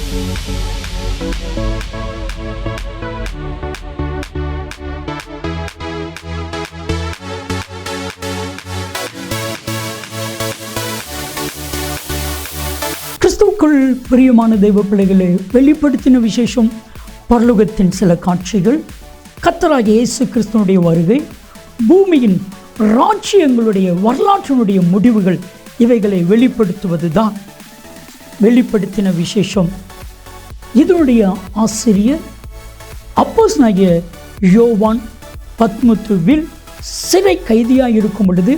கிறிஸ்துவுக்குள் பிரியமான தெய்வ பிள்ளைகளை வெளிப்படுத்தின விசேஷம் பரலோகத்தின் சில காட்சிகள், கர்த்தராகிய இயேசு கிறிஸ்துவனுடைய வருகை, பூமியின் ராஜ்யங்களுடைய வரலாற்றினுடைய முடிவுகள், இவைகளை வெளிப்படுத்துவது தான் வெளிப்படுத்தின விசேஷம். இதனுடைய ஆசிரியர் அப்போஸ்தலனாகிய யோவான் பத்மத்துவில் சிறை கைதியாக இருக்கும் பொழுது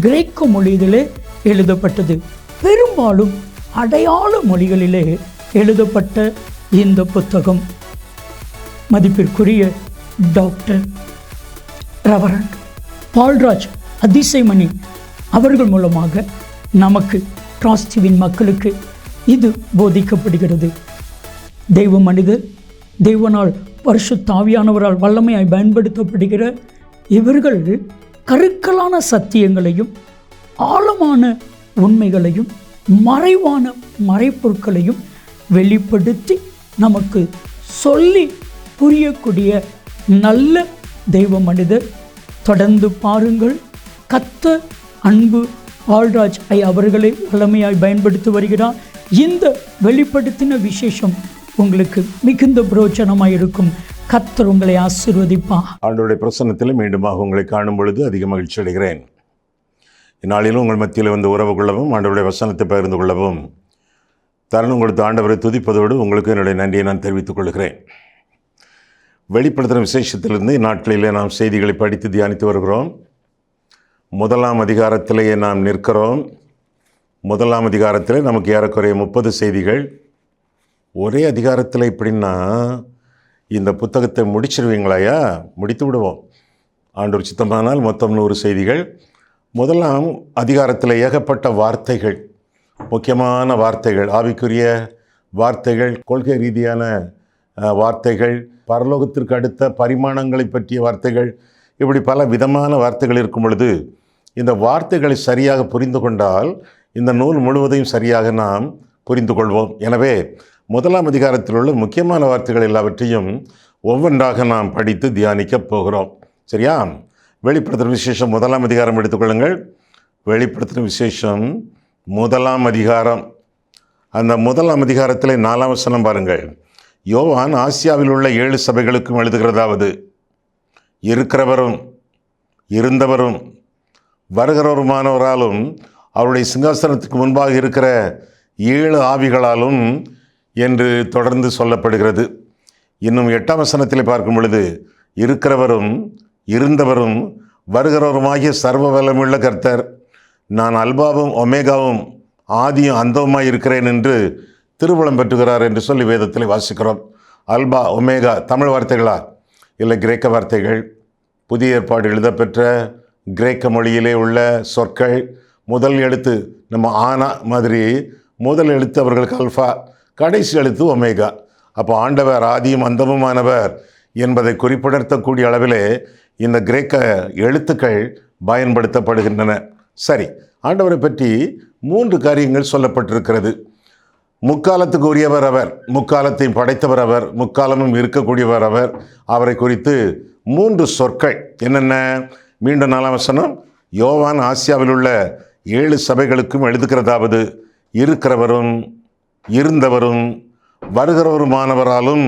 கிரேக்க மொழியிலே எழுதப்பட்டது. பெரும்பாலும் அடையாள மொழிகளிலே எழுதப்பட்ட இந்த புத்தகம் மதிப்பிற்குரிய டாக்டர் ரெவரண்ட் பால்ராஜ் அதிசயமணி அவர்கள் மூலமாக நமக்கு டிராஸ்டிவின் மக்களுக்கு இது போதிக்கப்படுகிறது. தெய்வ மனிதர், தெய்வனால் பரிசுத்த ஆவியானவரால் வல்லமையாய் பயன்படுத்தப்படுகிற இவர்கள் கருக்கலான சத்தியங்களையும் ஆழமான உண்மைகளையும் மறைவான மறைப்பொருட்களையும் வெளிப்படுத்தி நமக்கு சொல்லி புரியக்கூடிய நல்ல தெய்வ மனிதர். தொடர்ந்து பாருங்கள். கர்த்தர் அன்பு பால்ராஜ் அவர்களை வல்லமையாய் பயன்படுத்தி வருகிறார். இந்த வெளிப்படுத்தின விசேஷம் உங்களுக்கு மிகுந்த பிரயோஜனமாக இருக்கும். கர்த்தர் உங்களை ஆசீர்வதிப்பார். ஆண்டவருடைய பிரசன்னத்தில் மீண்டுமாக உங்களை காணும் பொழுது அதிக மகிழ்ச்சி அடைகிறேன். இந்நாளிலும் உங்கள் மத்தியில் வந்து உறவு கொள்ளவும் ஆண்டவருடைய வசனத்தை பகிர்ந்து கொள்ளவும் தருணம் கொடுத்த ஆண்டவரை துதிப்பதோடு உங்களுக்கு என்னுடைய நன்றியை நான் தெரிவித்துக் கொள்கிறேன். வெளிப்படுத்தின விசேஷத்திலிருந்து இந்நாட்களிலே நாம் செய்திகளை படித்து தியானித்து வருகிறோம். 1ஆம் அதிகாரத்திலேயே நாம் நிற்கிறோம். 1ஆம் அதிகாரத்திலே நமக்கு ஏறக்குறைய 30 செய்திகள். ஒரே அதிகாரத்தில் இப்படின்னா இந்த புத்தகத்தை முடிச்சிருவீங்களாயா? முடித்து விடுவோம். ஆண்டவர் சித்தமானால் மொத்தம் 100 செய்திகள். 1ஆம் அதிகாரத்தில் ஏகப்பட்ட வார்த்தைகள், முக்கியமான வார்த்தைகள், ஆவிக்குரிய வார்த்தைகள், கொள்கை ரீதியான வார்த்தைகள், பரலோகத்திற்கு அடுத்த பரிமாணங்களை பற்றிய வார்த்தைகள், இப்படி பல விதமான வார்த்தைகள் இருக்கும் பொழுது இந்த வார்த்தைகளை சரியாக புரிந்து கொண்டால் இந்த நூல் முழுவதையும் சரியாக நாம் புரிந்து கொள்வோம். எனவே 1ஆம் அதிகாரத்தில் உள்ள முக்கியமான வார்த்தைகள் எல்லாவற்றையும் ஒவ்வொன்றாக நாம் படித்து தியானிக்கப் போகிறோம். சரியா? வெளிப்படுத்தின விசேஷம் 1ஆம் அதிகாரம் எடுத்துக்கொள்ளுங்கள். வெளிப்படுத்தின விசேஷம் 1ஆம் அதிகாரம். அந்த 1ஆம் அதிகாரத்தில் 4ஆம் வசனம் பாருங்கள். யோவான் ஆசியாவில் உள்ள 7 சபைகளுக்கும் எழுதுகிறதாவது, இருக்கிறவரும் இருந்தவரும் வருகிறவருமானவராலும் அவருடைய சிங்காசனத்துக்கு முன்பாக இருக்கிற 7 ஆவிகளாலும் என்று தொடர்ந்து சொல்லப்படுகிறது. இன்னும் 8ஆம் வசனத்தில் பார்க்கும் பொழுது, இருக்கிறவரும் இருந்தவரும் வருகிறவருமாகிய சர்வ வல்லமையுள்ள கர்த்தர், நான் அல்பாவும் ஒமேகாவும் ஆதியும் அந்தவுமாய் இருக்கிறேன் என்று திருவுளம் பெற்றுகிறார் என்று சொல்லி வேதத்தில் வாசிக்கிறோம். அல்பா ஒமேகா தமிழ் வார்த்தைகளா இல்லை கிரேக்க வார்த்தைகள்? புதிய ஏற்பாடு எழுதப்பெற்ற கிரேக்க மொழியிலே உள்ள சொற்கள். முதல் எழுத்து நம்ம ஆனா மாதிரி முதல் எழுத்து அவர்களுக்கு அல்ஃபா, கடைசி எழுத்து ஒமேகா. அப்போ ஆண்டவர் ஆதியும் அந்தமுமானவர் என்பதை குறிப்பிடத்தக்கூடிய அளவிலே இந்த கிரேக்க எழுத்துக்கள் பயன்படுத்தப்படுகின்றன. சரி, ஆண்டவரை பற்றி 3 காரியங்கள் சொல்லப்பட்டிருக்கிறது. முக்காலத்துக்கு உரியவர் அவர், முக்காலத்தையும் படைத்தவர் அவர், முக்காலமும் இருக்கக்கூடியவர் அவர். அவரை குறித்து 3 சொற்கள் என்னென்ன? மீண்டும் 4ஆம் வசனம், யோவான் ஆசியாவில் உள்ள 7 சபைகளுக்கும் எழுதுகிறதாவது, இருக்கிறவரும் இருந்தவரும் வருகிறவருமானவராலும்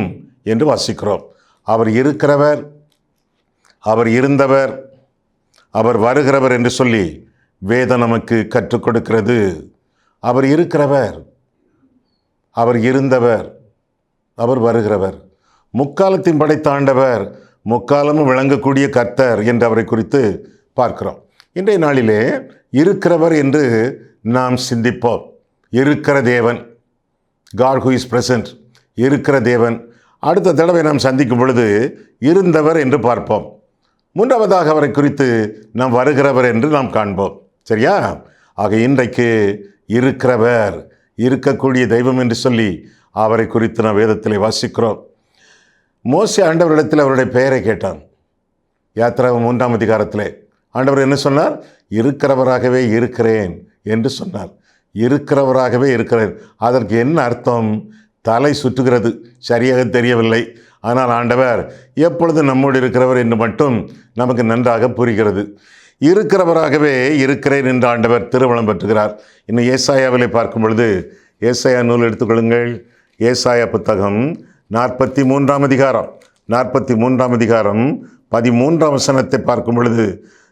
என்று வாசிக்கிறோம். அவர் இருக்கிறவர், அவர் இருந்தவர், அவர் வருகிறவர் என்று சொல்லி வேதம் நமக்கு கற்றுக் கொடுக்கிறது. அவர் இருக்கிறவர், அவர் இருந்தவர், அவர் வருகிறவர், முக்காலத்தின் படைத்த ஆண்டவர், முக்காலமும் விளங்கக்கூடிய கர்த்தர் என்று அவரை குறித்து பார்க்கிறோம். இன்றைய நாளிலே இருக்கிறவர் என்று நாம் சிந்திப்போம். இருக்கிற தேவன், God who is present, இருக்கிற தேவன். அடுத்த தடவை நாம் சந்திக்கும் பொழுது இருந்தவர் என்று பார்ப்போம். 3வதாக அவரை குறித்து நாம் வருகிறவர் என்று நாம் காண்போம். சரியா? ஆக இன்றைக்கு இருக்கிறவர், இருக்கக்கூடிய தெய்வம் என்று சொல்லி அவரை குறித்து நாம் வேதத்தில் வாசிக்கிறோம். மோசே ஆண்டவரிடத்தில் அவருடைய பெயரை கேட்டான். யாத்திராகமம் 3ஆம் அதிகாரத்தில் ஆண்டவர் என்ன சொன்னார்? இருக்கிறவராகவே இருக்கிறேன் என்று சொன்னார். இருக்கிறவராகவே இருக்கிறேன். அதற்கு என்ன அர்த்தம்? தலை சுற்றுகிறது, சரியாக தெரியவில்லை. ஆனால் ஆண்டவர் எப்பொழுது நம்மோடு இருக்கிறவர் என்று மட்டும் நமக்கு நன்றாக புரிகிறது. இருக்கிறவராகவே இருக்கிறேன் என்று ஆண்டவர் திருவளம் பெற்றுகிறார். இன்னும் ஏசாயாவிலே பார்க்கும் பொழுது, ஏசாயா நூல் எடுத்துக்கொள்ளுங்கள். ஏசாயா புத்தகம் 43ஆம் அதிகாரம் 43ஆம் அதிகாரம் 13ஆம் வசனத்தை பார்க்கும் பொழுது,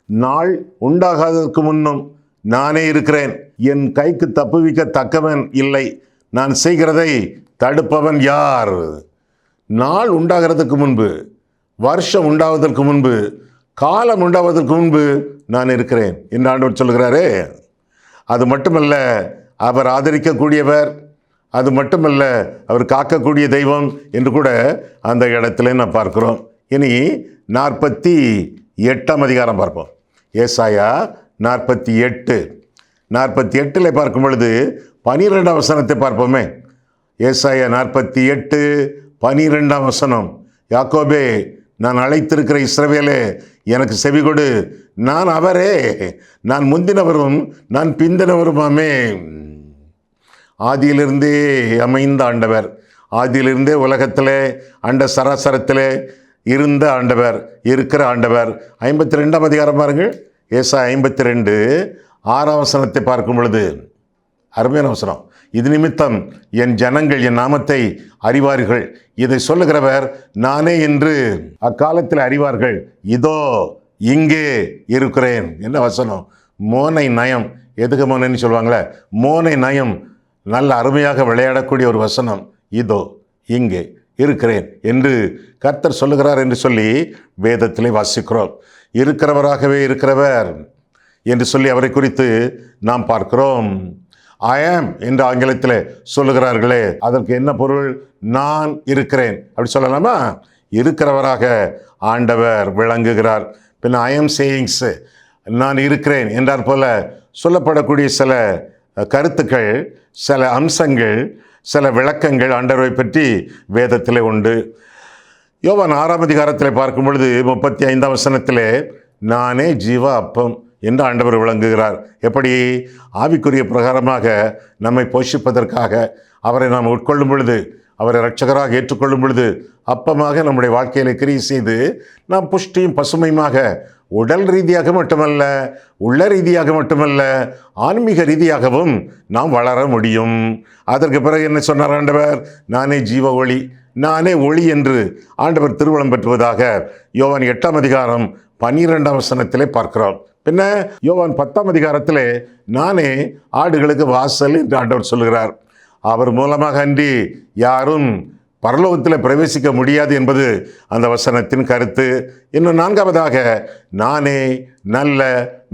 நாள் உண்டாகாததற்கு முன்னும் நானே இருக்கிறேன், என் கைக்கு தப்புவிக்க தக்கவன் இல்லை, நான் செய்கிறதை தடுப்பவன் யார்? நாள் உண்டாகிறதுக்கு முன்பு, வருஷம் உண்டாவதற்கு முன்பு, காலம் உண்டாவதற்கு முன்பு நான் இருக்கிறேன் என்று ஆண்டவர் சொல்கிறாரே. அது மட்டுமல்ல, அவர் ஆதரிக்கக்கூடியவர், அது மட்டுமல்ல, அவர் காக்கக்கூடிய தெய்வம் என்று கூட அந்த இடத்துல நான் பார்க்கிறோம். இனி 48ஆம் அதிகாரம் பார்ப்போம். ஏசாயா 48 பார்க்கும் பொழுது 12ஆம் வசனத்தை பார்ப்போமே. ஏசாயா 48:12ஆம் வசனம், யாக்கோபே, நான் அழைத்திருக்கிற இஸ்ரவேலே, எனக்கு செவிகொடு, நான் அவரே, நான் முந்தினவரும் நான் பிந்தினவருமாமே. ஆதியிலிருந்தே அமைந்த ஆண்டவர், ஆதியிலிருந்தே உலகத்திலே அண்ட சராசரத்திலே இருந்த ஆண்டவர், இருக்கிற ஆண்டவர். 52ஆம் அதிகாரம் பாருங்கள். ஏசாயா 52:6ஆம் வசனத்தை பார்க்கும் பொழுது அருமையான வசனம், இது நிமித்தம் என் ஜனங்கள் என் நாமத்தை அறிவார்கள், இதை சொல்லுகிறவர் நானே என்று அக்காலத்தில் அறிவார்கள், இதோ இங்கே இருக்கிறேன். என்ன வசனம்! மோனை நயம். எதுக்கு மோனைன்னு சொல்லுவாங்களே, மோனை நயம். நல்ல அருமையாக விளையாடக்கூடிய ஒரு வசனம். இதோ இங்கே இருக்கிறேன் என்று கர்த்தர் சொல்லுகிறார் என்று சொல்லி வேதத்திலே வாசிக்கிறோம். இருக்கிறவராகவே இருக்கிறவர் என்று சொல்லி அவரை குறித்து நாம் பார்க்கிறோம். ஐ ஆம் என்று ஆங்கிலத்தில் சொல்லுகிறார்களே, அதற்கு என்ன பொருள்? நான் இருக்கிறேன் அப்படி சொல்லலாமா? இருக்கிறவராக ஆண்டவர் விளங்குகிறார். பின் ஐ ஆம் சேயிங்ஸ், நான் இருக்கிறேன் என்றார் போல சொல்லப்படக்கூடிய சில கருத்துக்கள், சில அம்சங்கள், சில விளக்கங்கள் ஆண்டவரை பற்றி வேதத்திலே உண்டு. யோவான் 6ஆம் அதிகாரத்தில் பார்க்கும் பொழுது 35ஆம் வசனத்திலே, நானே ஜீவ அப்பம் என்று ஆண்டவர் விளங்குகிறார். எப்படி? ஆவிக்குரிய பிரகாரமாக நம்மை போஷிப்பதற்காக அவரை நாம் உட்கொள்ளும் பொழுது, அவரை இரட்சகராக ஏற்றுக்கொள்ளும் பொழுது, அப்பமாக நம்முடைய வாழ்க்கையில் கிரியை செய்து நாம் புஷ்டியும் பசுமையுமாக, உடல் ரீதியாக மட்டுமல்ல, உள்ள ரீதியாக மட்டுமல்ல, ஆன்மீக ரீதியாகவும் நாம் வளர முடியும். அதற்கு பிறகு என்ன சொன்னார் ஆண்டவர்? நானே ஜீவ ஒளி, நானே ஒளி என்று ஆண்டவர் திருவளம் பெற்றுவதாக யோவான் 8ஆம் அதிகாரம் 12ஆம் வசனத்திலே பார்க்கிறோம். பின்ன யோவான் 10ஆம் அதிகாரத்திலே, நானே ஆடுகளுக்கு வாசல் என்று ஆண்டவர் சொல்கிறார். அவர் மூலமாக அன்றி யாரும் பரலோகத்தில் பிரவேசிக்க முடியாது என்பது அந்த வசனத்தின் கருத்து. இன்னும் 4ஆவதாக, நானே நல்ல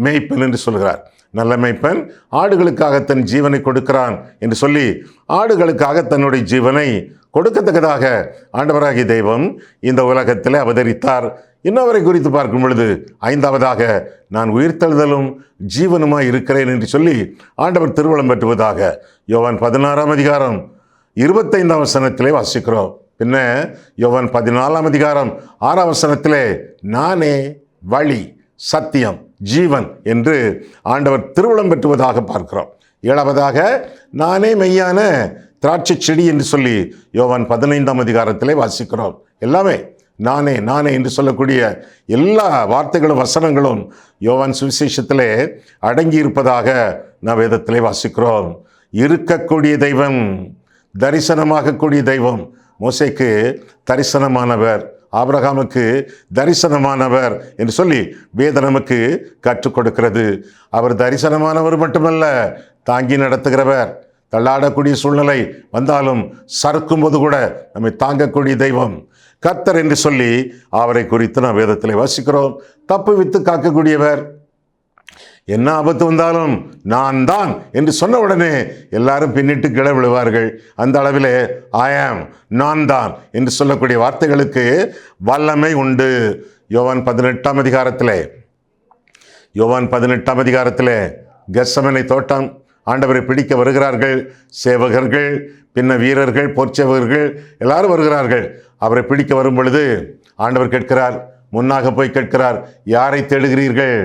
மேய்ப்பன் என்று சொல்கிறார். நல்ல மேய்ப்பன் ஆடுகளுக்காக தன் ஜீவனை கொடுக்கிறான் என்று சொல்லி, ஆடுகளுக்காக தன்னுடைய ஜீவனை கொடுக்கத்தக்கதாக ஆண்டவராகிய தெய்வம் இந்த உலகத்தில் அவதரித்தார். இன்னவரை குறித்து பார்க்கும் பொழுது 5ஆவதாக, நான் உயிர்த்தெழுதலும் ஜீவனுமாய் இருக்கிறேன் என்று சொல்லி ஆண்டவர் திருவளம் பெற்றுவதாக யோவான் 16ஆம் அதிகாரம் 25ஆம் வசனத்திலே வாசிக்கிறோம். பின்ன யோவான் 14ஆம் அதிகாரம் 6ஆம் வசனத்திலே, நானே வழி, சத்தியம், ஜீவன் என்று ஆண்டவர் திருவளம் பெற்றுவதாக பார்க்கிறோம். 7ஆவதாக, நானே மெய்யான திராட்சை செடி என்று சொல்லி யோவான் 15ஆம் அதிகாரத்திலே வாசிக்கிறோம். எல்லாமே நானே நானே என்று சொல்லக்கூடிய எல்லா வார்த்தைகளும் வசனங்களும் யோவான் சுவிசேஷத்திலே அடங்கி இருப்பதாக நாம் வேதத்திலே வாசிக்கிறோம். இருக்கக்கூடிய தெய்வம், தரிசனமாகக்கூடிய தெய்வம். மோசேக்கு தரிசனமானவர், ஆபிரகாமுக்கு தரிசனமானவர் என்று சொல்லி வேதம் நமக்கு கற்றுக் கொடுக்கிறது. அவர் தரிசனமானவர் மட்டுமல்ல, தாங்கி நடத்துகிறவர். தள்ளாடக்கூடிய சூழ்நிலை வந்தாலும் சறுக்கும் போது கூட நம்மை தாங்கக்கூடிய தெய்வம் கர்த்தர் என்று சொல்லி அவரை குறித்து நாம் வேதத்தில் வாசிக்கிறோம். தப்பு வித்து காக்கக்கூடியவர். என்ன ஆபத்து வந்தாலும் நான் தான் என்று சொன்ன உடனே எல்லாரும் பின்னிட்டு கீழே விழுவார்கள். அந்த அளவிலே ஐ ஆம், நான் தான் என்று சொல்லக்கூடிய வார்த்தைகளுக்கு வல்லமை உண்டு. யோவான் 18ஆம் அதிகாரத்திலே கெத்செமனே தோட்டம், ஆண்டவரை பிடிக்க வருகிறார்கள் சேவகர்கள், பின்ன வீரர்கள், போர்ச்சேவகர்கள் எல்லாரும் வருகிறார்கள். அவரை பிடிக்க வரும் பொழுது ஆண்டவர் கேட்கிறார், முன்னாக போய் கேட்கிறார், யாரை தேடுகிறீர்கள்?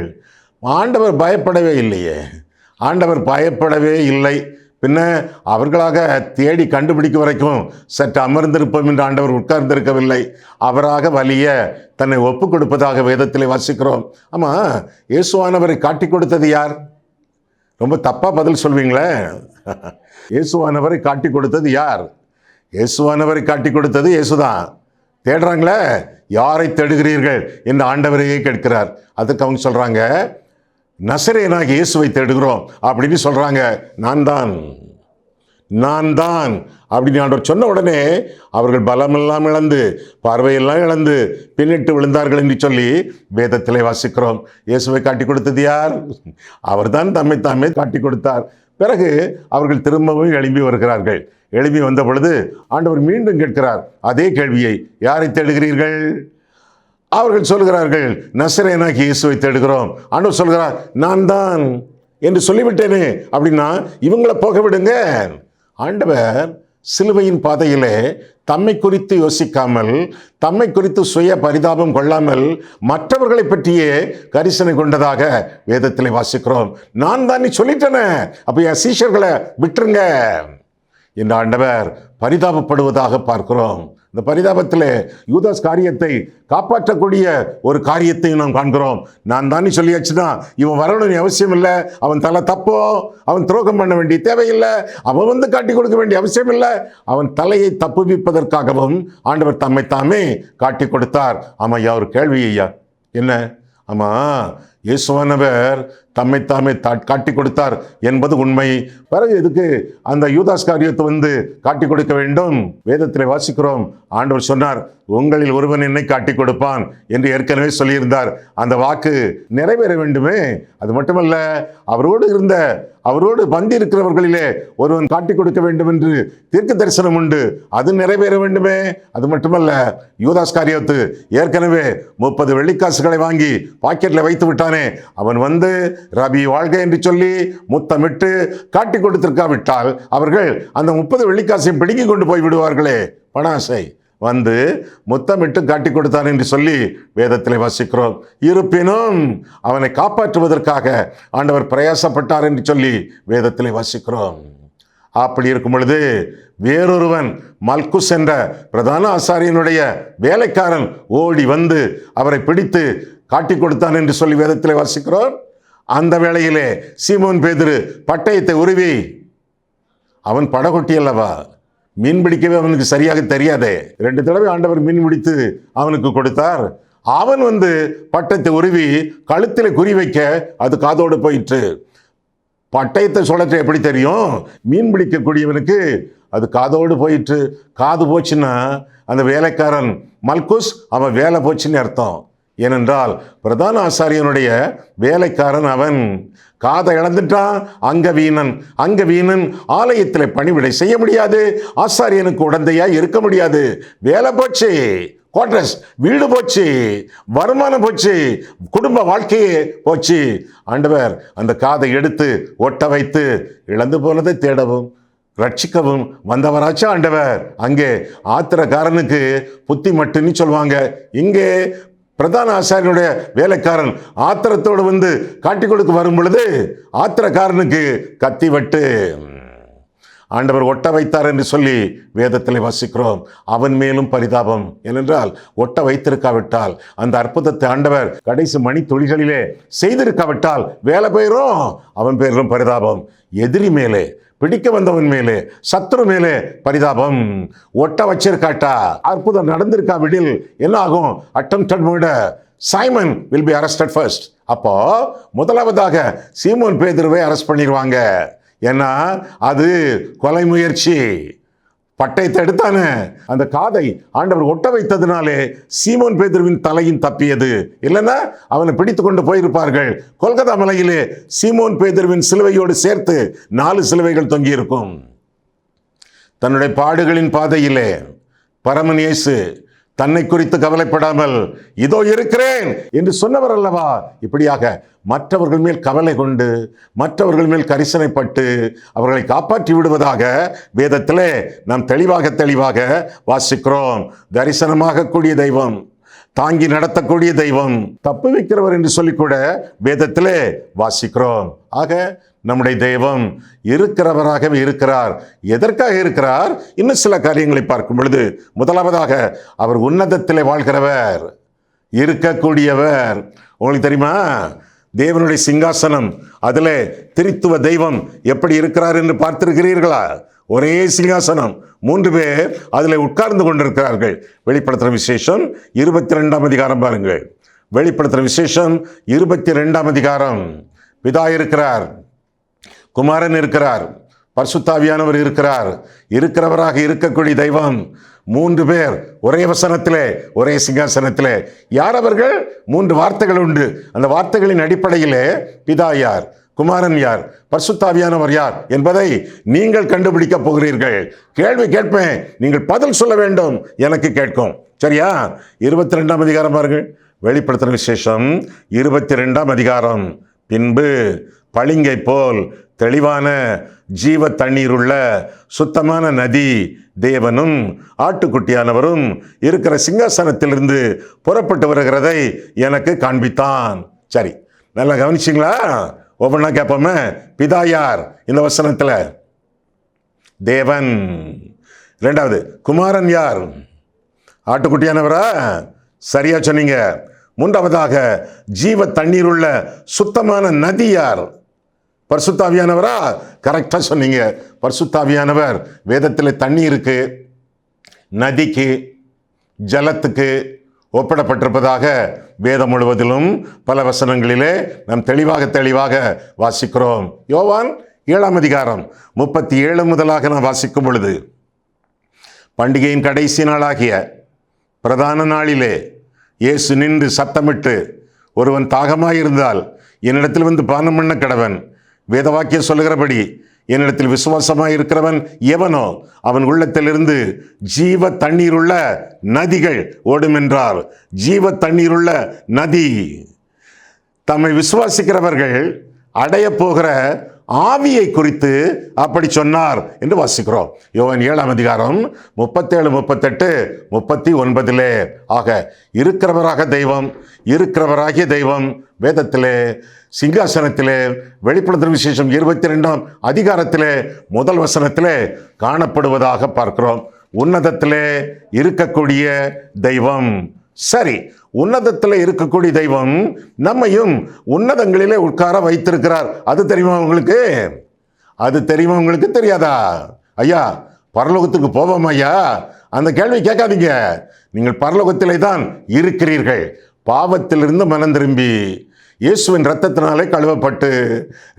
ஆண்டவர் பயப்படவே இல்லையே, ஆண்டவர் பயப்படவே இல்லை. பின்ன அவர்களாக தேடி கண்டுபிடிக்க வரைக்கும் சற்று அமர்ந்திருப்போம் என்று ஆண்டவர் உட்கார்ந்திருக்கவில்லை. அவராக வலிய தன்னை ஒப்பு கொடுப்பதாக வேதத்தில் வாசிக்கிறோம். ஆமாம், இயேசுவானவரை காட்டி கொடுத்தது யார்? ரொம்ப தப்பாக பதில் சொல்வீங்களே. இயேசுவானவரை காட்டி கொடுத்தது யார்? இயேசுவானவரை காட்டி கொடுத்தது இயேசுதான். தேடுறாங்களே, யாரை தேடுகிறீர்கள் என்று ஆண்டவரையே கேட்கிறார். அதுக்கு அவங்க சொல்கிறாங்க, நசரேயனாகிய இயேசுவை தேடுகிறோம் அப்படின்னு சொல்கிறாங்க. நான் தான் அப்படின்னு ஆண்டவர் சொன்ன உடனே அவர்கள் பலமெல்லாம் இழந்து, பார்வையெல்லாம் இழந்து பின்னிட்டு விழுந்தார்கள் என்று சொல்லி வேதத்திலே வாசிக்கிறோம். இயேசுவை காட்டி கொடுத்தது யார்? அவர்தான் தம்மை தாமே காட்டி கொடுத்தார். பிறகு அவர்கள் திரும்பவும் எழும்பி வருகிறார்கள். எழும்பி வந்த பொழுது ஆண்டவர் மீண்டும் கேட்கிறார் அதே கேள்வியை, யாரை தேடுகிறீர்கள்? அவர்கள் சொல்கிறார்கள், நசரேயனாகிய இயேசுவை தேடுகிறோம். ஆண்டவர் சொல்கிறார், நான் தான் என்று சொல்லிவிட்டேனே. அப்படின்னா இவங்களை போக விடுங்க. ஆண்டவர் சிலுவையின் பாதையிலே தம்மை குறித்து யோசிக்காமல், தம்மை குறித்து சுய பரிதாபம் கொள்ளாமல், மற்றவர்களை பற்றியே கரிசனை கொண்டதாக வேதத்திலே வாசிக்கிறோம். நான் தான் நீ சொல்லிட்டேனே, அப்போ என் சீஷர்களை விட்டுருங்க என்று ஆண்டவர் பரிதாபப்படுவதாக பார்க்கிறோம். இந்த பரிதாபத்தில் யூதாஸ் காரியத்தை காப்பாற்றக்கூடிய ஒரு காரியத்தையும் நாம் காண்கிறோம். நான் தானே சொல்லியாச்சுன்னா இவன் வரணும்னு அவசியம் இல்லை, அவன் தலை தப்போ, அவன் துரோகம் பண்ண வேண்டிய தேவையில்லை, அவன் வந்து காட்டி கொடுக்க வேண்டிய அவசியம் இல்லை. அவன் தலையை தப்புவிப்பதற்காகவும் ஆண்டவர் தம்மை தாமே காட்டி கொடுத்தார். ஆமா ஐயா, ஒரு கேள்வி ஐயா, என்ன? ஆமா, இயேசுவானவர் தம்மை தாமே காட்டி கொடுத்தார் என்பது உண்மை. பிறகு எதுக்கு அந்த யூதாஸ் காரியத்தை வந்து காட்டி கொடுக்க வேண்டும்? வேதத்தில் வாசிக்கிறோம், ஆண்டவர் சொன்னார், உங்களில் ஒருவன் என்னை காட்டி கொடுப்பான் என்று ஏற்கனவே சொல்லியிருந்தார். அந்த வாக்கு நிறைவேற வேண்டுமே. அது மட்டுமல்ல, அவரோடு பந்தி இருக்கிறவர்களிலே ஒருவன் காட்டி கொடுக்க வேண்டும் என்று தீர்க்க தரிசனம் உண்டு, அது நிறைவேற வேண்டுமே. அது மட்டுமல்ல, யூதாஸ் காரியத்து ஏற்கனவே 30 வெள்ளிக்காசுகளை வாங்கி பாக்கெட்ல வைத்து விட்டானே, அவன் வந்து ரபி வாழ்க என்று சொல்லி முத்தமிட்டு காட்டி கொடுத்திருக்காவிட்டால் அவர்கள் அந்த 30 வெள்ளிக்காசையும் பிடுங்கி கொண்டு போய் விடுவார்களே. பணாசை வந்து முத்தமிட்டு காட்டி கொடுத்தான் என்று சொல்லி வேதத்தில் வாசிக்கிறோம். இருப்பினும் அவனை காப்பாற்றுவதற்காக ஆண்டவர் பிரயாசப்பட்டார் என்று சொல்லி வேதத்தில் வாசிக்கிறோம். அப்படி இருக்கும் பொழுது வேறொருவன் மல்குஸ் என்ற பிரதான ஆசாரியனுடைய வேலைக்காரன் ஓடி வந்து அவரை பிடித்து காட்டி கொடுத்தான் என்று சொல்லி வேதத்தில் வாசிக்கிறோம். அந்த வேளையிலே சீமோன் பேதுரு பட்டயத்தை உருவி, அவன் படகொட்டி அல்லவா, மீன் பிடிக்கவே அவனுக்கு சரியாக தெரியாதே, 2 தடவை ஆண்டவர் மீன் பிடித்து அவனுக்கு கொடுத்தார். அவன் வந்து பட்டயத்தை உருவி கழுத்தில் குறி வைக்க அது காதோடு போயிற்று. பட்டயத்தை சுழற்ற எப்படி தெரியும்? மீன் பிடிக்கக்கூடியவனுக்கு அது காதோடு போயிற்று. காது போச்சுன்னா அந்த வேலைக்காரன் மல்குஸ், அவன் வேலை போச்சுன்னு அர்த்தம். ஏனென்றால் பிரதான ஆசாரியனுடைய வேலைக்காரன் அவன். காதை இழந்துட்டான். அங்கவீனன் ஆலயத்தில் பணிவிடை செய்ய முடியாது, ஆசாரியனுக்கு உடந்தையா இருக்க முடியாது. வேலை போச்சு, குவார்டர்ஸ் வீடு போச்சு, வருமானம் போச்சு, குடும்ப வாழ்க்கையே போச்சு. ஆண்டவர் அந்த காதை எடுத்து ஒட்ட வைத்து இழந்து போனதை தேடவும் ரட்சிக்கவும் வந்தவராச்சு ஆண்டவர். அங்கே ஆத்திரக்காரனுக்கு புத்தி மட்டுன்னு சொல்லுவாங்க. இங்கே பிரதான ஆசாரியனுடைய வேலைக்காரன் ஆத்திரத்தோடு வந்து காட்டி கொடுக்க வரும் பொழுது ஆத்திரக்காரனுக்கு கத்தி வட்டு ஆண்டவர் ஒட்ட வைத்தார் என்று சொல்லி வேதத்தில் வாசிக்கிறோம். அவன் மேலும் பரிதாபம். ஏனென்றால் ஒட்ட வைத்திருக்காவிட்டால், அந்த அற்புதத்தை ஆண்டவர் கடைசி மணி துளிகளிலே செய்திருக்காவிட்டால் வேலை போயிரும். அவன் பேரிலும் பரிதாபம். எதிரி மேலே, பிடிக்க வந்தவன் மேலே, சத்துரு மேலே பரிதாபம். ஒட்ட வச்சிருக்காட்டா, அற்புதம் நடந்திருக்காவிடில் என்ன ஆகும்? Attempted murder. Simon will be arrested first. அப்போ முதலாவதாக சீமோன் பேதுருவை அரெஸ்ட் பண்ணிடுவாங்க. ஏன்னா அது கொலை முயற்சி. பட்டயத்தை எடுத்தானே, அந்த காதை ஆண்டவர் ஒட்ட வைத்ததுனாலே சீமோன் பேதுருவின் தலையும் தப்பியது. இல்லைன்னா அவனை பிடித்து கொண்டு போயிருப்பார்கள். கொல்கத்தா மலையிலே சீமோன் பேதுருவின் சிலுவையோடு சேர்த்து 4 சிலுவைகள் தொங்கியிருக்கும். தன்னுடைய பாடுகளின் பாதையிலே பரமன் இயேசு தன்னை குறித்து கவலைப்படாமல் இதோ இருக்கிறேன் என்று சொன்னவர் அல்லவா? இப்படியாக மற்றவர்கள் மேல் கவலை கொண்டு, மற்றவர்கள் மேல் கரிசனைப்பட்டு அவர்களை காப்பாற்றி விடுவதாக வேதத்திலே நாம் தெளிவாக வாசிக்கிறோம். தரிசனமாக கூடிய தெய்வம், தாங்கி நடத்தக்கூடிய தெய்வம், தப்புவிக்கிறவர் என்று சொல்லிக்கூட வேதத்திலே வாசிக்கிறோம். ஆக நம்முடைய தெய்வம் இருக்கிறவராகவே இருக்கிறார். எதற்காக இருக்கிறார்? இன்னும் சில காரியங்களை பார்க்கும் பொழுது, முதலாவதாக அவர் உன்னதத்திலே வாழ்கிறவர், இருக்கக்கூடியவர். உங்களுக்கு தெரியுமா, தேவனுடைய சிங்காசனம், அதில் திரித்துவ தெய்வம் எப்படி இருக்கிறார் என்று பார்த்திருக்கிறீர்களா? ஒரே சிங்காசனம், 3 பேர் அதில் உட்கார்ந்து கொண்டிருக்கிறார்கள். வெளிப்படுத்துகிற விசேஷம் 22ஆம் அதிகாரம் பாருங்கள். வெளிப்படுத்துகிற விசேஷம் 22ஆம் அதிகாரம். பிதா இருக்கிறார், குமாரன் இருக்கிறார், பரிசுத்தாவியானவர் இருக்கிறார். இருக்கிறவராக இருக்கக்கூடிய தெய்வம் 3 பேர் ஒரே வசனத்திலே, ஒரே சிங்காசனத்திலே. யார் அவர்கள்? 3 வார்த்தைகள் உண்டு. அந்த வார்த்தைகளின் அடிப்படையிலே பிதா யார், குமாரன் யார், பரிசுத்தாவியானவர் யார் என்பதை நீங்கள் கண்டுபிடிக்க போகிறீர்கள். கேள்வி கேட்பேன், நீங்கள் பதில் சொல்ல வேண்டும், எனக்கு கேட்கும். சரியா? 22ஆம் அதிகாரம் பாருங்கள். வெளிப்படுத்துகிற விசேஷம் 22ஆம் அதிகாரம். பின்பு பளிங்கை போல் தெளிவான ஜீவ தண்ணீர் உள்ள சுத்தமான நதி தேவனும் ஆட்டுக்குட்டியானவரும் இருக்கிற சிங்காசனத்திலிருந்து புறப்பட்டு வருகிறதை எனக்கு காண்பித்தான். சரி, நல்லா கவனிச்சிங்களா? ஒவ்வொன்றா கேட்போமே. பிதா யார் இந்த வசனத்தில்? தேவன். 2வது, குமாரன் யார்? ஆட்டுக்குட்டியானவரா? சரியா சொன்னீங்க. 3வதாக, ஜீவ தண்ணீர் உள்ள சுத்தமான நதி யார்? பரிசுத்தாவியானவரா? கரெக்டாக சொன்னீங்க. பரிசுத்தாவியானவர். வேதத்தில் தண்ணி இருக்கு, நதிக்கு, ஜலத்துக்கு ஒப்பிடப்பட்டிருப்பதாக வேதம் முழுவதிலும் பல வசனங்களிலே நாம் தெளிவாக வாசிக்கிறோம். யோவான் 7ஆம் அதிகாரம் 37 முதலாக நாம் வாசிக்கும் பொழுது, பண்டிகையின் கடைசி நாளாகிய பிரதான நாளிலே இயேசு நின்று சத்தமிட்டு, ஒருவன் தாகமாயிருந்தால் என்னிடத்தில் வந்து பானம் பண்ண கடவன். வேதவாக்கியம் சொல்லுகிறபடி என்னிடத்தில் விசுவாசமாய் இருக்கிறவன் எவனோ அவன் உள்ளத்திலிருந்து ஜீவ தண்ணீருள்ள நதிகள் ஓடும் என்றார். ஜீவ தண்ணீருள்ள நதி. தம்மை விசுவாசிக்கிறவர்கள் அடைய போகிற ஆவியை குறித்து அப்படி சொன்னார் என்று வாசிக்கிறோம். யோவான் 7ஆம் அதிகாரம் 37, 38, 39. ஆக இருக்கிறவராக தெய்வம், இருக்கிறவராகிய தெய்வம் வேதத்திலே சிங்காசனத்திலே வெளிப்படுத்துகிற விசேஷம் 22ஆம் அதிகாரத்திலே முதல் வசனத்திலே காணப்படுவதாக பார்க்கிறோம். உன்னதத்திலே இருக்கக்கூடிய தெய்வம். சரி, உன்னதத்தில் இருக்கக்கூடிய தெய்வம் நம்மையும் உன்னதங்களிலே உட்கார வைத்திருக்கிறார். அது தெரியுமா உங்களுக்கு? அது தெரியுமா உங்களுக்கு? தெரியாதா? ஐயா, பரலோகத்துக்கு போவோம் ஐயா, அந்த கேள்வி கேட்காதீங்க. நீங்கள் பரலோகத்திலே தான் இருக்கிறீர்கள். பாவத்திலிருந்து மனம் திரும்பி இயேசுவின் இரத்தத்தினாலே கழுவப்பட்டு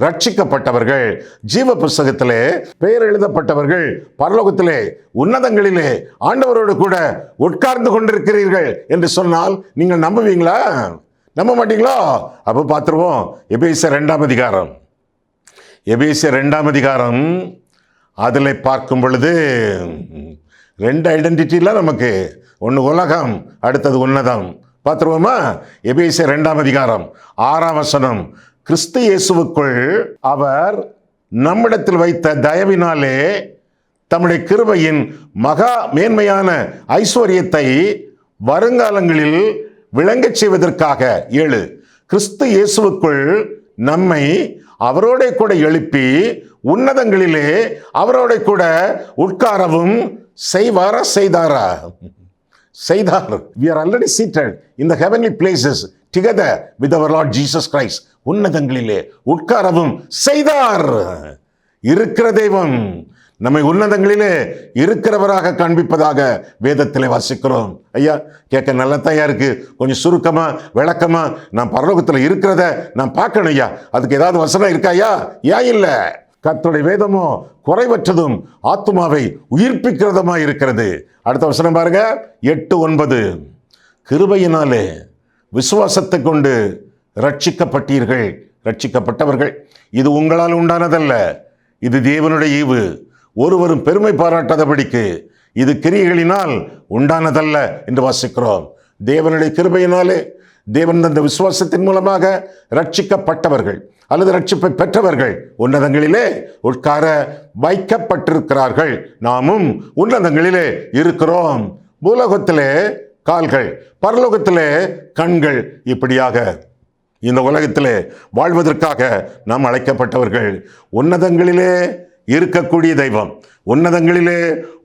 ரட்சிக்கப்பட்டவர்கள், ஜீவ புஸ்தகத்திலே பெயர் எழுதப்பட்டவர்கள், பரலோகத்திலே உன்னதங்களிலே ஆண்டவரோடு கூட உட்கார்ந்து கொண்டிருக்கிறீர்கள் என்று சொன்னால் நீங்கள் நம்புவீங்களா? நம்ப மாட்டீங்களா? அப்போ பார்த்துருவோம். எபேசியர் 2ஆம் அதிகாரம். எபேசியர் 2ஆம் அதிகாரம். அதில் பார்க்கும் பொழுது 2 ஐடென்டிட்டியில் நமக்கு, ஒன்று உலகம், அடுத்தது உன்னதம். பார்த்துருவோமா? எபேசியர் 2ஆம் அதிகாரம் 6ஆம் வசனம். கிறிஸ்து இயேசுவுக்குள் அவர் நம்மிடத்தில் வைத்த தயவினாலே தம்முடைய கிருபையின் மகா மேன்மையான ஐஸ்வர்யத்தை வருங்காலங்களில் விளங்கச் செய்வதற்காக 7, கிறிஸ்து இயேசுவுக்குள் நம்மை அவரோட கூட எழுப்பி உன்னதங்களிலே அவரோட கூட உட்காரவும் செய்வாரா? செய்தாரா? செய்தார். We are already seated in the heavenly places together with our Lord Jesus Christ. உன்னதங்களிலே உட்காரவும் செய்தார். இருக்கிற தெய்வம் நம்மை உன்னதங்களிலே இருக்கிறவராக காண்பிப்பதாக வேதத்திலே வாசிக்கிறோம். ஐயா, கேட்க நல்லதாயா இருக்கு. கொஞ்சம் சுருக்கமா விளக்கமா நான் பரலோகத்தில் இருக்கிறத நான் பார்க்கணும் ஐயா, அதுக்கு ஏதாவது வசனம் இருக்கா ஐயா? ஏன் இல்லை? கர்த்தருடைய வேதமோ குறைவற்றதும் ஆத்துமாவை உயிர்ப்பிக்கிறதுமா இருக்கிறது. அடுத்த வசனம் பாருங்க, 8, 9. கிருபையினாலே விசுவாசத்தை கொண்டு ரட்சிக்கப்பட்டீர்கள், ரட்சிக்கப்பட்டவர்கள். இது உங்களால் உண்டானதல்ல, இது தேவனுடைய ஈவு, ஒருவரும் பெருமை பாராட்டாதபடிக்கு. இது கிரியைகளினால் உண்டானதல்ல என்று வாசிக்கிறோம். தேவனுடைய கிருபையினாலே, தேவன் தந்த விசுவாசத்தின் மூலமாக ரட்சிக்கப்பட்டவர்கள் அல்லது ரட்சிப்பை பெற்றவர்கள் உன்னதங்களிலே உட்கார வைக்கப்பட்டிருக்கிறார்கள். நாமும் உன்னதங்களிலே இருக்கிறோம். பூலோகத்திலே கால்கள், பரலோகத்திலே கண்கள். இப்படியாக இந்த உலகத்திலே வாழ்வதற்காக நாம் அழைக்கப்பட்டவர்கள். உன்னதங்களிலே இருக்கக்கூடிய தெய்வம், உன்னதங்களிலே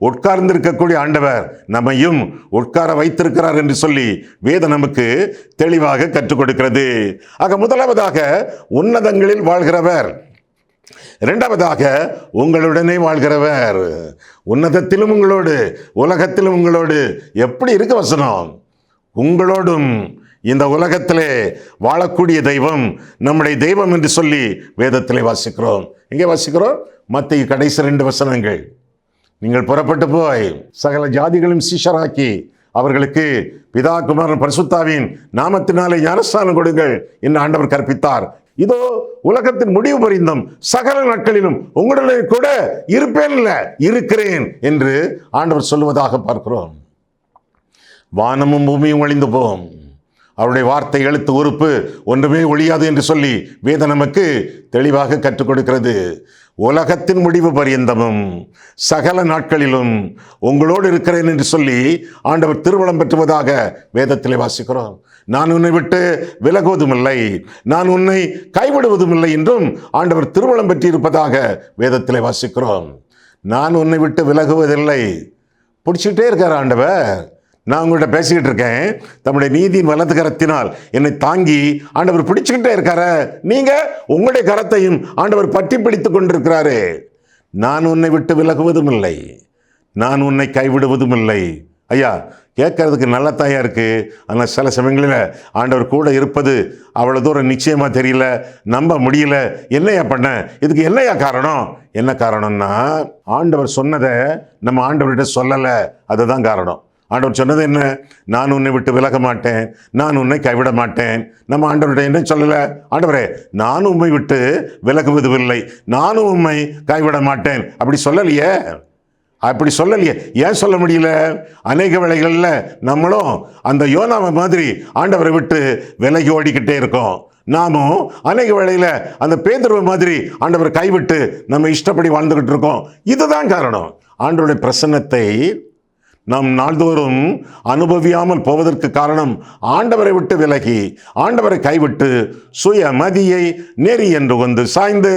உட்கார்ந்திருக்கக்கூடிய ஆண்டவர் நம்மையும் உட்கார வைத்திருக்கிறார் என்று சொல்லி வேதம் நமக்கு தெளிவாக கற்றுக் கொடுக்கிறது. ஆக முதலாவதாக உன்னதங்களில் வாழ்கிறவர், இரண்டாவதாக உங்களுடனே வாழ்கிறவர். உன்னதத்திலும் உங்களோடு, உலகத்திலும் உங்களோடு. எப்படி இருக்க வசனம்? உங்களோடும். இந்த உலகத்திலே வாழக்கூடிய தெய்வம் நம்முடைய தெய்வம் என்று சொல்லி வேதத்திலே வாசிக்கிறோம். எங்கே வாசிக்கிறோம்? மத்தேயு கடைசி 2 வசனங்கள். நீங்கள் புறப்பட்டு போய் சகல ஜாதிகளும் சீஷராக்கி அவர்களுக்கு பிதா குமாரன் பரிசுத்தாவின் நாமத்தினாலே ஞானஸ்நானம் கொடுங்கள் என்று ஆண்டவர் கற்பித்தார். இதோ உலகத்தின் முடிவு பரிந்தும் சகல நாட்களிலும் உங்களுடைய கூட இருப்பேன், இல்ல இருக்கிறேன் என்று ஆண்டவர் சொல்லுவதாக பார்க்கிறோம். வானமும் பூமியும் ஒழிந்து போம், அவருடைய வார்த்தை எழுத்து உறுப்பு ஒன்றுமே ஒழியாது என்று சொல்லி வேதம் நமக்கு தெளிவாக கற்றுக் கொடுக்கிறது. உலகத்தின் முடிவு பரியந்தமும் சகல நாட்களிலும் உங்களோடு இருக்கிறேன் என்று சொல்லி ஆண்டவர் திருவளம் பெற்றுவதாக வேதத்திலே வாசிக்கிறோம். நான் உன்னை விட்டு விலகுவதும் இல்லை, நான் உன்னை கைவிடுவதும் இல்லை என்றும் ஆண்டவர் திருவளம் பெற்றிருப்பதாக வேதத்திலே வாசிக்கிறோம். நான் உன்னை விட்டு விலகுவதில்லை. பிடிச்சிக்கிட்டே இருக்கார் ஆண்டவர். நான் உங்கள்கிட்ட பேசிக்கிட்டு இருக்கேன், தம்முடைய நீதியின் வலது கரத்தினால் என்னை தாங்கி ஆண்டவர் பிடிச்சுக்கிட்டே இருக்காரு. நீங்க உங்களுடைய கரத்தையும் ஆண்டவர் பற்றி பிடித்துக் கொண்டிருக்கிறாரு. நான் உன்னை விட்டு விலகுவதும் இல்லை, நான் உன்னை கைவிடுவதும் இல்லை. ஐயா, கேட்கறதுக்கு நல்ல தாயா இருக்கு. ஆனால் சில சமயங்களில் ஆண்டவர் கூட இருப்பது அவ்வளோ தூரம் நிச்சயமா தெரியல, நம்ப முடியல. என்னையா பண்ண? இதுக்கு என்னையா காரணம்? என்ன காரணம்னா, ஆண்டவர் சொன்னதை நம்ம ஆண்டவர்கிட்ட சொல்லலை, அதுதான் காரணம். ஆண்டவர் சொன்னது என்ன? நான் உன்னை விட்டு விலக மாட்டேன், நான் உன்னை கைவிட மாட்டேன். நம்ம ஆண்டவர்கிட்ட என்ன சொல்லலை? ஆண்டவரே, நான் உம்மை விட்டு விலகுவதில்லை, நானும் உம்மை கைவிட மாட்டேன். அப்படி சொல்லலையே, அப்படி சொல்லலையே. ஏன் சொல்ல முடியல? அநேக வேளைகளில் நம்மளும் அந்த யோனாவை மாதிரி ஆண்டவரை விட்டு விலகி ஓடிக்கிட்டே இருக்கோம். நாமும் அநேக வேளையில் அந்த பேதுருவை மாதிரி ஆண்டவரை கைவிட்டு நம்ம இஷ்டப்படி வாழ்ந்துகிட்டு இருக்கோம். இதுதான் காரணம். ஆண்டவருடைய பிரசன்னத்தை நாம் நாள்தோறும் அனுபவியாமல் போவதற்கு காரணம், ஆண்டவரை விட்டு விலகி ஆண்டவரை கைவிட்டு சுய மதியை நெறி என்று வந்து சாய்ந்து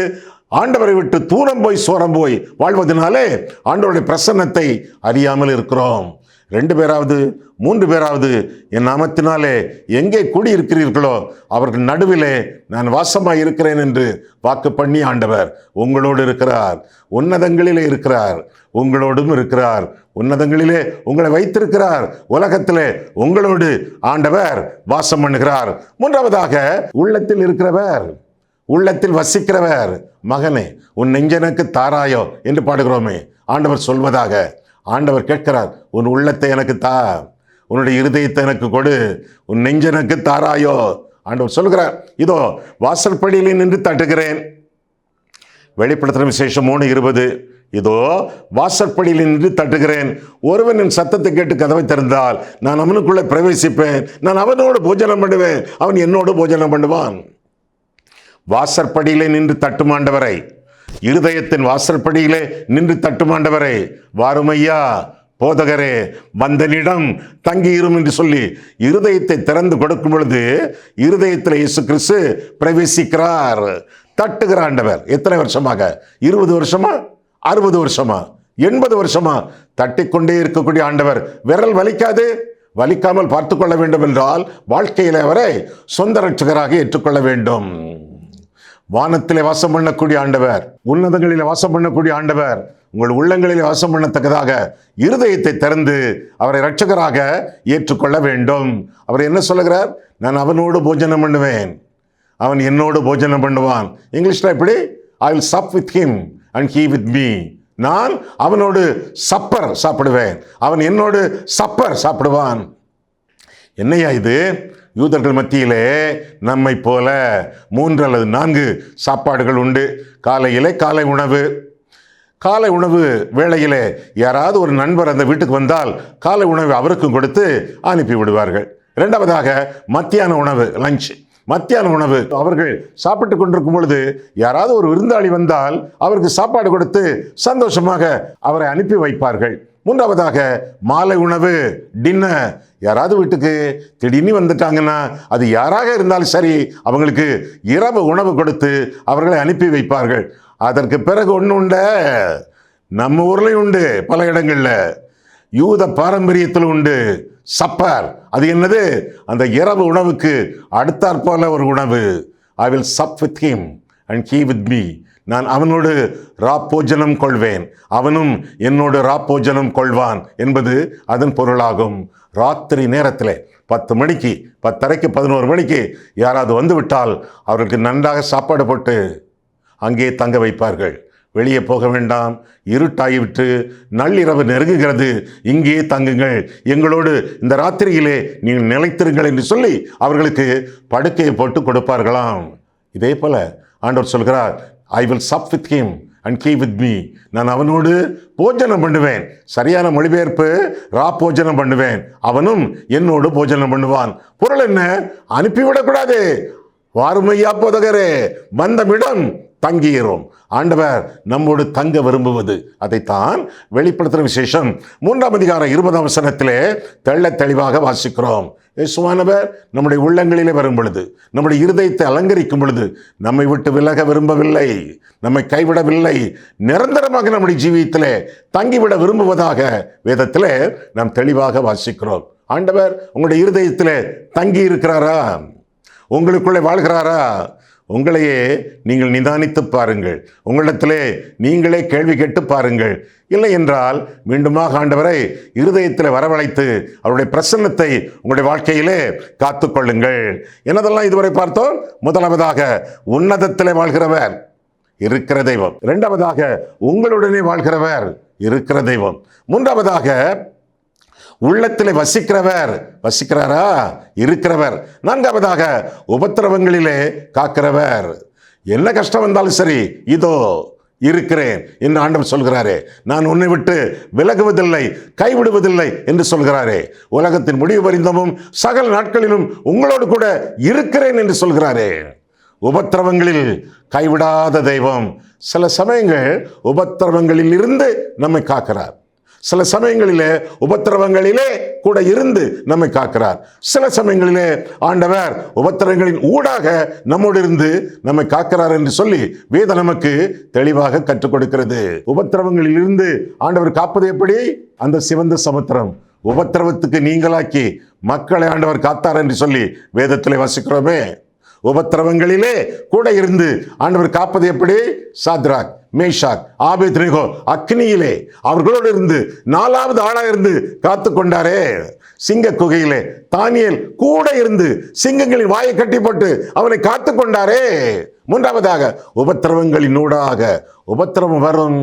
ஆண்டவரை விட்டு தூரம் போய் சோரம் போய் வாழ்வதனாலே ஆண்டவருடைய பிரசன்னத்தை அறியாமல் இருக்கிறோம். 2 பேராவது 3 பேராவது என் நாமத்தினாலே எங்கே கூடியிருக்கிறீர்களோ அவர்கள் நடுவிலே நான் வாசமாய் இருக்கிறேன் என்று வாக்கு பண்ணி ஆண்டவர் உங்களோடு இருக்கிறார். உன்னதங்களிலே இருக்கிறார், உங்களோடும் இருக்கிறார். உன்னதங்களிலே உங்களை வைத்திருக்கிறார். உலகத்திலே உங்களோடு ஆண்டவர் வாசம் பண்ணுகிறார். மூன்றாவதாக உள்ளத்தில் இருக்கிறவர், உள்ளத்தில் வசிக்கிறவர். மகனே, உன் நெஞ்சனுக்கு தாராயோ என்று பாடுகிறோமே, ஆண்டவர் சொல்வதாக. ஆண்டவர் கேட்கிறார், உன் உள்ளத்தை எனக்கு தா, உன்னுடைய இருதயத்தை எனக்கு கொடு, உன் நெஞ்சனுக்கு தாராயோ. ஆண்டவர் சொல்கிறார், இதோ வாசற்படியிலே நின்று தட்டுகிறேன். வெளிப்படுத்துகிற விசேஷம் 3:20. இதோ வாசற்படியில் நின்று தட்டுகிறேன், ஒருவன் என் சத்தத்தை கேட்டு கதவை திறந்தால் நான் அவனுக்குள்ளே பிரவேசிப்பேன், நான் அவனோடு போஜனம் பண்ணுவேன், அவன் என்னோடு போஜனம் பண்ணுவான். வாசற்படியிலே நின்று தட்டுமாண்டவரை, இருதயத்தின் வாசற்படியிலே நின்று தட்டுமாண்டவரை, வாருமையா போதகரே வந்தனிடம் தங்கியிரும் என்று சொல்லி இருதயத்தை திறந்து கொடுக்கும் பொழுது இருதயத்தில் இயேசு கிறிஸ்து பிரவேசிக்கிறார். தட்டுகிற ஆண்டவர். எத்தனை வருஷமாக? 20 வருஷமா, 60 வருஷமா, 80 வருஷமா தட்டிக்கொண்டே இருக்கக்கூடிய ஆண்டவர். விரல் வலிக்காது, வலிக்காமல் பார்த்து கொள்ள வேண்டும் என்றால் வாழ்க்கையிலே அவரை சொந்த ரட்சகராக ஏற்றுக்கொள்ள வேண்டும். வானத்திலே வாசம் பண்ணக்கூடிய ஆண்டவர், உன்னதங்களிலே வாசம் பண்ணக்கூடிய ஆண்டவர் உங்கள் உள்ளங்களிலே வாசம் பண்ணத்தக்கதாக இருதயத்தை திறந்து அவரை இரட்சகராக ஏற்றுக்கொள்ள வேண்டும். அவர் என்ன சொல்லுகிறார்? நான் அவனோடு போஜனம் பண்ணுவேன், அவன் என்னோடு போஜனம் பண்ணுவான். இங்கிலீஷ்ல எப்படி? I will sup with him and he with me. நான் அவனோடு சப்பர் சாப்பிடுவேன், அவன் என்னோடு சப்பர் சாப்பிடுவான். என்னையா இது? யூதர்கள் மத்தியிலே நம்மை போல 3 அல்லது 4 சாப்பாடுகள் உண்டு. காலையிலே காலை உணவு, காலை உணவு வேளையிலே யாராவது ஒரு நண்பர் அந்த வீட்டுக்கு வந்தால் காலை உணவு அவருக்கும் கொடுத்து அனுப்பி விடுவார்கள். இரண்டாவதாக மத்தியான உணவு, லஞ்ச். மத்தியான உணவு அவர்கள் சாப்பிட்டு கொண்டிருக்கும் பொழுது யாராவது ஒரு விருந்தாளி வந்தால் அவருக்கு சாப்பாடு கொடுத்து சந்தோஷமாக அவரை அனுப்பி வைப்பார்கள். மூன்றாவதாக மாலை உணவு, டின்னர். யாராவது வீட்டுக்கு திடீர்னு வந்துட்டாங்கன்னா அது யாராக இருந்தாலும் சரி, அவங்களுக்கு இரவு உணவு கொடுத்து அவர்களை அனுப்பி வைப்பார்கள். அதற்கு பிறகு ஒன்று உண்டு, நம்ம ஊர்லையும் உண்டு, பல இடங்கள்ல யூத பாரம்பரியத்தில் உண்டு, சப்பர். அது என்னது? அந்த இரவு உணவுக்கு அடுத்தாற்போல ஒரு உணவு. I will sub with him and he with me. நான் அவனோடு ராப்போஜனம் கொள்வேன், அவனும் என்னோடு ராப்போஜனம் கொள்வான் என்பது அதன் பொருளாகும். ராத்திரி நேரத்தில் 10 மணிக்கு, 10:30, 11 மணிக்கு யாராவது வந்து விட்டால் அவர்களுக்கு நன்றாக சாப்பாடு போட்டு அங்கே தங்க வைப்பார்கள். வெளியே போக வேண்டாம், இருட்டாகிவிட்டு நள்ளிரவு நெருங்குகிறது, இங்கே தங்குங்கள், எங்களோடு இந்த ராத்திரியிலே நீங்கள் நிலைத்திருங்கள் என்று சொல்லி அவர்களுக்கு படுக்கையை போட்டு கொடுப்பார்களாம். இதே போல ஆண்டவர் சொல்கிறார், I will sub with him and he with me. நான் அவனோடு போஜனம் பண்ணுவேன். சரியான மொழிபெயர்ப்பு, ராப்போஜனம் பண்ணுவேன், அவனும் என்னோடு போஜனம் பண்ணுவான். பொருள் என்ன? அனுப்பிவிடக்கூடாது. வாருமையா போதகரே, வந்தமிடம் தங்கியிரும். ஆண்டவர் நம்மோடு தங்க விரும்புவது அதைத்தான் வெளிப்படுத்துகிற விசேஷம் 3ஆம் அதிகாரம் 20ஆம் வசனத்திலே தெள்ள தெளிவாக வாசிக்கிறோம். இயேசுவானவர் நம்முடைய உள்ளங்களிலே வரும் பொழுது, நம்முடைய இருதயத்தை அலங்கரிக்கும் பொழுது, நம்மை விட்டு விலக விரும்பவில்லை, நம்மை கைவிடவில்லை, நிரந்தரமாக நம்முடைய ஜீவியத்திலே தங்கிவிட விரும்புவதாக வேதத்திலே நாம் தெளிவாக வாசிக்கிறோம். ஆண்டவர் உங்களுடைய இருதயத்திலே தங்கி இருக்கிறாரா? உங்களுக்குள்ளே வாழ்கிறாரா? உங்களையே நீங்கள் நிதானித்து பாருங்கள். உங்களிடத்திலே நீங்களே கேள்வி கேட்டு பாருங்கள். இல்லை என்றால் மீண்டுமாக ஆண்டவரை இருதயத்தில் வரவழைத்து அவருடைய பிரசன்னத்தை உங்களுடைய வாழ்க்கையிலே காத்துக்கொள்ளுங்கள். என்னதெல்லாம் இதுவரை பார்த்தோம்? முதலாவதாக உன்னதத்திலே வாழ்கிறவர் இருக்கிற தெய்வம். இரண்டாவதாக உங்களுடனே வாழ்கிறவர் இருக்கிற தெய்வம். மூன்றாவதாக உள்ளத்திலே வசிக்கிறாரா? இருக்கிறவர். நான்காவதாக உபத்திரவங்களிலே காக்கிறவர். என்ன கஷ்டம் வந்தாலும் சரி, இதோ இருக்கிறேன் என்று ஆண்டவர் சொல்கிறாரே. நான் உன்னை விட்டு விலகுவதில்லை, கைவிடுவதில்லை என்று சொல்கிறாரே. உலகத்தின் முடிவு பரிந்தமும் சகல நாட்களிலும் உங்களோடு கூட இருக்கிறேன் என்று சொல்கிறாரே. உபத்திரவங்களில் கைவிடாத தெய்வம். சில சமயங்கள் உபத்திரவங்களில் இருந்து நம்மை காக்கிறார், சில சமயங்களிலே உபத்திரவங்களிலே கூட இருந்து நம்மை காக்கிறார். சில சமயங்களிலே ஆண்டவர் உபத்திரவங்களின் ஊடாக நம்மோடு இருந்து நம்மை காக்கிறார் என்று சொல்லி வேதம் நமக்கு தெளிவாக கற்றுக் கொடுக்கிறது. உபத்திரவங்களில் இருந்து ஆண்டவர் காப்பது எப்படி? அந்த சிவந்த சமுத்திரம் உபத்திரவத்துக்கு நீங்களாக்கி மக்களை ஆண்டவர் காத்தார் என்று சொல்லி வேதத்திலே வாசிக்கிறோமே. உபத்திரவங்களிலே கூட இருந்து ஆண்டவர் காப்பது எப்படி? சாத்ராக், மேஷாக், ஆபேத்நேகோ அக்னியிலே அவர்களோடு இருந்து 4வது ஆளாக இருந்து காத்து கொண்டாரே. சிங்க குகையிலே தானியேல் கூட இருந்து சிங்கங்களின் வாயை கட்டி போட்டு அவனை காத்து கொண்டாரே. மூன்றாவதாக உபத்திரவங்களின் ஊடாக உபத்திரவம் வரும்.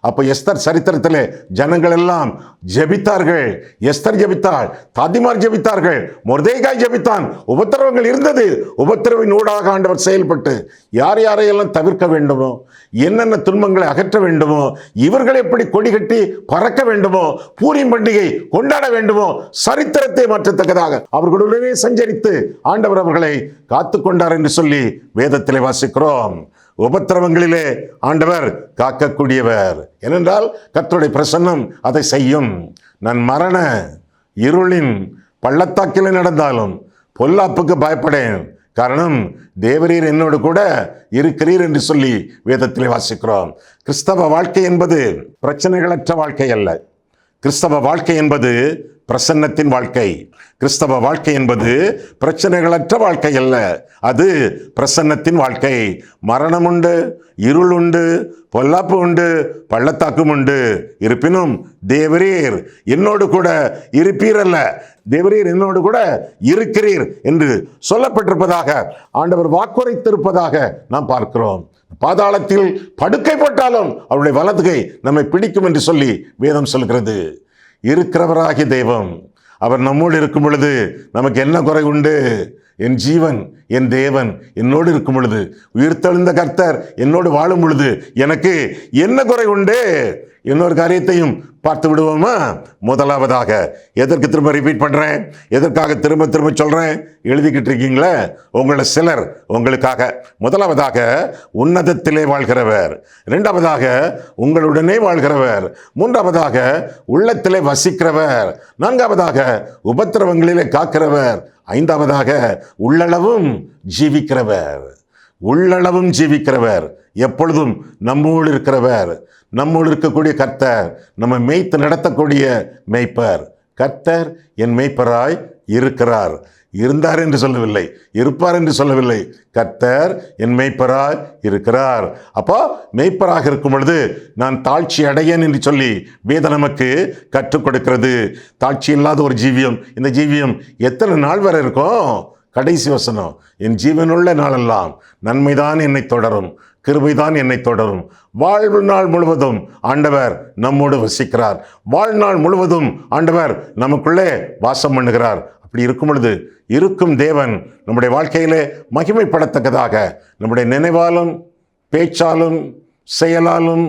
அப்போ எஸ்தர் சரித்திரத்திலே ஜனங்கள் எல்லாம் ஜெபித்தார்கள். எஸ்தர் ஜெபித்தாள், தாதிமார் ஜெபித்தார்கள், மொர்தெகாய் ஜெபித்தான். உபத்திரவங்கள் இருந்தது. உபத்திரவின் ஊடாக ஆண்டவர் செயல்பட்டு யார் யாரையெல்லாம் தவிர்க்க வேண்டுமோ, என்னென்ன துன்பங்களை அகற்ற வேண்டுமோ, இவர்கள் எப்படி கொடி கட்டி பறக்க வேண்டுமோ, பூரிம் பண்டிகை கொண்டாட வேண்டுமோ, சரித்திரத்தை மாற்றத்தக்கதாக அவர்களுடனே சஞ்சரித்து ஆண்டவர் அவர்களை காத்து கொண்டார் என்று சொல்லி வேதத்திலே வாசிக்கிறோம். உபத்திரவங்களிலே ஆண்டவர் காக்கக்கூடியவர். ஏனென்றால் கர்த்தருடைய பிரசன்னம் அதை செய்யும். நான் மரண இருளின் பள்ளத்தாக்கிலே நடந்தாலும் பொல்லாப்புக்கு பயப்படேன், காரணம் தேவரீர் என்னோடு கூட இருக்கிறீர் என்று சொல்லி வேதத்திலே வாசிக்கிறோம். கிறிஸ்தவ வாழ்க்கை என்பது பிரச்சனைகளற்ற வாழ்க்கை அல்ல. கிறிஸ்தவ வாழ்க்கை என்பது பிரசன்னத்தின் வாழ்க்கை. கிறிஸ்தவ வாழ்க்கை என்பது பிரச்சனைகளற்ற வாழ்க்கை அல்ல, அது பிரசன்னத்தின் வாழ்க்கை. மரணம் உண்டு, இருள் உண்டு, பொல்லாப்பு உண்டு, பள்ளத்தாக்கும் உண்டு. இருப்பினும் தேவரீர் என்னோடு கூட இருப்பீர் அல்ல, தேவரீர் என்னோடு கூட இருக்கிறீர் என்று சொல்லப்பட்டிருப்பதாக ஆண்டவர் வாக்குரைத்திருப்பதாக நாம் பார்க்கிறோம். பாதாளத்தில் படுக்கை போட்டாலும் அவருடைய வலதுகை நம்மை பிடிக்கும் என்று சொல்லி வேதம் சொல்கிறது. இருக்கிறவராகிய தெய்வம் அவர் நம்மோடு இருக்கும் பொழுது நமக்கு என்ன குறை உண்டு? என் ஜீவன், என் தேவன் என்னோடு இருக்கும் பொழுது, உயிர்த்தெழுந்த கர்த்தர் என்னோடு வாழும் பொழுது எனக்கு என்ன குறை உண்டு? இன்னொரு காரியத்தையும் பார்த்து விடுவோமா? முதலாவதாக, எதற்கு திரும்ப ரிப்பீட் பண்ணுறேன், எதற்காக திரும்ப திரும்ப சொல்கிறேன், எழுதிக்கிட்டு இருக்கீங்களே உங்களை சிலர், உங்களுக்காக. முதலாவதாக உன்னதத்திலே வாழ்கிறவர், இரண்டாவதாக உங்களுடனே வாழ்கிறவர், மூன்றாவதாக உள்ளத்திலே வசிக்கிறவர், நான்காவதாக உபத்திரவங்களிலே காக்கிறவர், ஐந்தாவதாக உள்ளளவும் ஜீவிக்கிறவர். உள்ளளவும் ஜீவிக்கிறவர், எப்பொழுதும் நம்மோடு இருக்கிறவர், நம்மோடு இருக்கக்கூடிய கர்த்தர், நம்ம மேய்த்து நடத்தக்கூடிய மேய்ப்பர். கர்த்தர் என் மேய்ப்பராய் இருக்கிறார். இருந்தார் என்று சொல்லவில்லை, இருப்பார் என்று சொல்லவில்லை. கர்த்தர் என் மேய்ப்பராய் இருக்கிறார். அப்போ மேய்ப்பராக இருக்கும் பொழுது நான் தாழ்ச்சி அடையேன் என்று சொல்லி வேதம் நமக்கு கற்றுக் கொடுக்கிறது. தாழ்ச்சி இல்லாத ஒரு ஜீவியம், இந்த ஜீவியம் எத்தனை நாள் வரை இருக்கும்? கடைசி வசனம், என் ஜீவனுள்ள நாளெல்லாம் நன்மைதான் என்னை தொடரும், கிருபைதான் என்னை தொடரும். வாழ்நாள் முழுவதும் ஆண்டவர் நம்மோடு வசிக்கிறார். வாழ்நாள் முழுவதும் ஆண்டவர் நமக்குள்ளே வாசம் பண்ணுகிறார். அப்படி இருக்கும் பொழுது இருக்கும் தேவன் நம்முடைய வாழ்க்கையிலே மகிமைப்படத்தக்கதாக நம்முடைய நினைவாலும் பேச்சாலும் செயலாலும்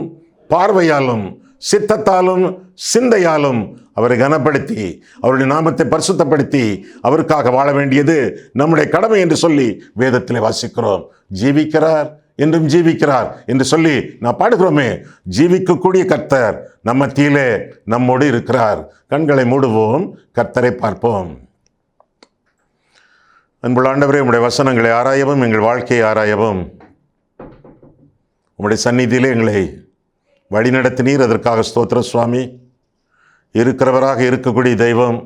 பார்வையாலும் சித்தத்தாலும் சிந்தையாலும் அவரை கனப்படுத்தி அவருடைய நாமத்தை பரிசுத்தப்படுத்தி அவருக்காக வாழ வேண்டியது நம்முடைய கடமை என்று சொல்லி வேதத்திலே வாசிக்கிறோம். ஜீவிக்கிறார் என்றும் ஜீவிக்கிறார் என்று சொல்லி நான் பாடுகிறோமே. ஜீவிக்கக்கூடிய கர்த்தர் நம்ம மத்தியிலே நம்மோடு இருக்கிறார். கண்களை மூடுவோம், கர்த்தரை பார்ப்போம். அன்புள்ள ஆண்டவரே, உம்முடைய வசனங்களை ஆராயவும் எங்கள் வாழ்க்கையை ஆராயவும் உம்முடைய சந்நிதியிலே எங்களை வழிநடத்தினீர். அதற்காக ஸ்தோத்திரம் சுவாமி. இருக்கிறவராக இருக்கக்கூடிய தெய்வம்,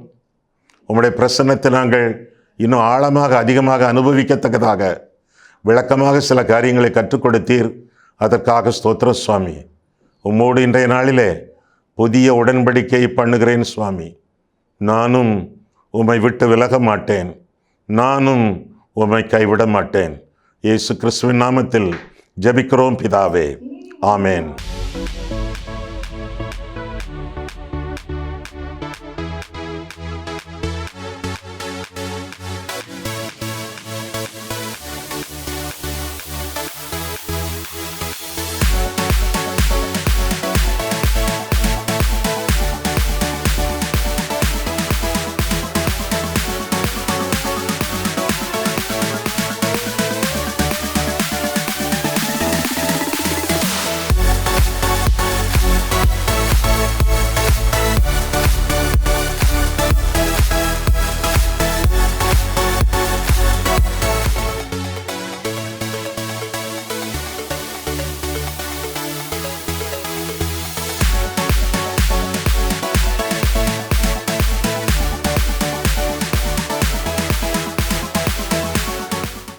உம்முடைய பிரசன்னத்தை நாங்கள் இன்னும் ஆழமாக அதிகமாக அனுபவிக்கத்தக்கதாக விளக்கமாக சில காரியங்களை கற்றுக் கொடுத்தீர். அதற்காக ஸ்தோத்திரம் சுவாமி. உம்மோடு இன்றைய நாளிலே புதிய உடன்படிக்கை பண்ணுகிறேன் சுவாமி. நானும் உம்மை விட்டு விலக மாட்டேன், நானும் உம்மை கைவிட மாட்டேன். இயேசு கிறிஸ்துவின் நாமத்தில் ஜெபிக்கிறோம் பிதாவே, ஆமேன்.